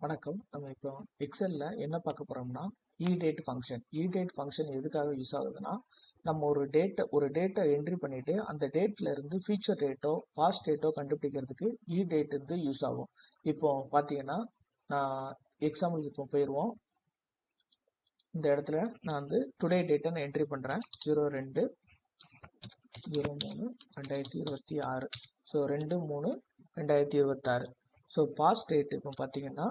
வணக்கம். நம்ம இப்போ எக்ஸல்ல என்ன பார்க்க போறோம்னா, இடேட் ஃபங்க்ஷன். இடேட் ஃபங்க்ஷன் எதுக்காக யூஸ் ஆகுதுன்னா, நம்ம ஒரு டேட்டை என்ட்ரி பண்ணிட்டு அந்த டேட்ல இருந்து ஃபியூச்சர் டேட்டோ பாஸ்ட் டேட்டோ கண்டுபிடிக்கிறதுக்கு இடேட் வந்து யூஸ் ஆகும். இப்போ பார்த்தீங்கன்னா, நான் எக்ஸாம்பிளுக்கு இப்போ போயிடுவோம். இந்த இடத்துல நான் வந்து டுடே டேட்டை நான் என்ட்ரி பண்ணுறேன். 02/03/2026. ஸோ 2/3/2026. ஸோ பாஸ்ட் டேட் இப்போ பார்த்தீங்கன்னா,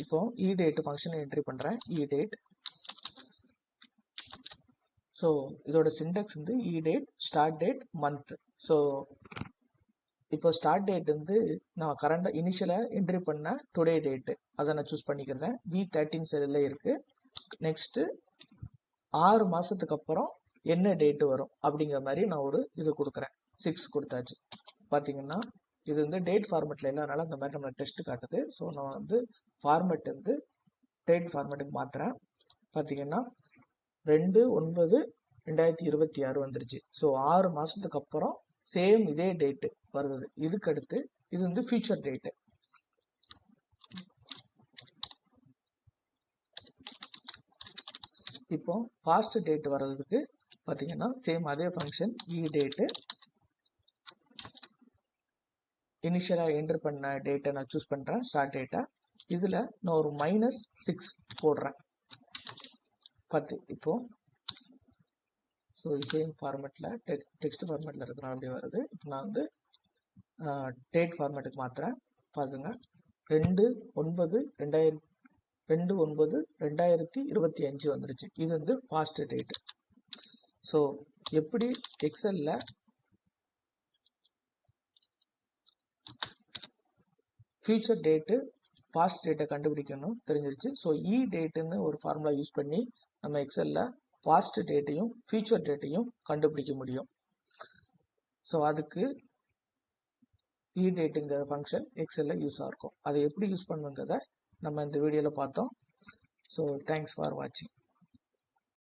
இப்போ இடேட் ஃபங்க்ஷனை என்ட்ரி பண்ணுறேன். இடேட். ஸோ இதோட சின்டெக்ஸ் வந்து இடேட் ஸ்டார்ட் டேட் மந்த். ஸோ இப்போ ஸ்டார்ட் டேட் வந்து நான் கரண்டாக இனிஷியலாக என்ட்ரி பண்ண டுடே டேட்டு அதை நான் சூஸ் பண்ணிக்கிறேன். V13 செல்லில் இருக்குது. நெக்ஸ்ட்டு 6 மாதத்துக்கு அப்புறம் என்ன டேட்டு வரும் அப்படிங்கிற மாதிரி நான் ஒரு இது கொடுக்குறேன். 6 கொடுத்தாச்சு. பார்த்தீங்கன்னா இது வந்து டேட் ஃபார்மேட்டில் இல்லாதனால அந்த மாதிரி நம்ம டெஸ்ட் காட்டுது. ஸோ நான் வந்து ஃபார்மேட் வந்து டேட் ஃபார்மேட்டுக்கு மாற்றுறேன். பார்த்தீங்கன்னா 2/9/2026 வந்துருச்சு. ஸோ 6 மாதத்துக்கு அப்புறம் சேம் இதே டேட்டு வருது. இதுக்கு அடுத்து இது வந்து ஃபியூச்சர் டேட்டு. இப்போ பாஸ்ட் டேட் வர்றதுக்கு பார்த்தீங்கன்னா சேம் அதே ஃபங்க்ஷன் இடேட்டு. இனிஷியலாக என்ட்ரு பண்ண டேட்டை நான் சூஸ் பண்ணுறேன், ஸ்டார்ட் டேட்டை. இதில் நான் ஒரு -6 போடுறேன். 10 இப்போ. ஸோ சேம் ஃபார்மேட்டில் டெக்ஸ்ட் ஃபார்மேட்டில் இருக்கிறோம் அப்படி வருது. இப்போ நான் வந்து டேட் ஃபார்மேட்டுக்கு மாற்றுறேன். பார்த்துங்க 2/9/2025 வந்துருச்சு. இது வந்து பாஸ்ட் டேட்டு. ஸோ எப்படி எக்ஸலில் ஃபியூச்சர் டேட்டு பாஸ்ட் டேட்டை கண்டுபிடிக்கணும் தெரிஞ்சிருச்சு. ஸோ டேட்டுன்னு ஒரு ஃபார்முலா யூஸ் பண்ணி நம்ம எக்ஸலில் பாஸ்ட் டேட்டையும் ஃபியூச்சர் டேட்டையும் கண்டுபிடிக்க முடியும். ஸோ அதுக்கு டேட்டுங்கிற ஃபங்க்ஷன் எக்ஸலில் யூஸாக இருக்கும். அதை எப்படி யூஸ் பண்ணுங்கிறத நம்ம இந்த வீடியோவில் பார்த்தோம். ஸோ தேங்க்ஸ் ஃபார் வாட்சிங்.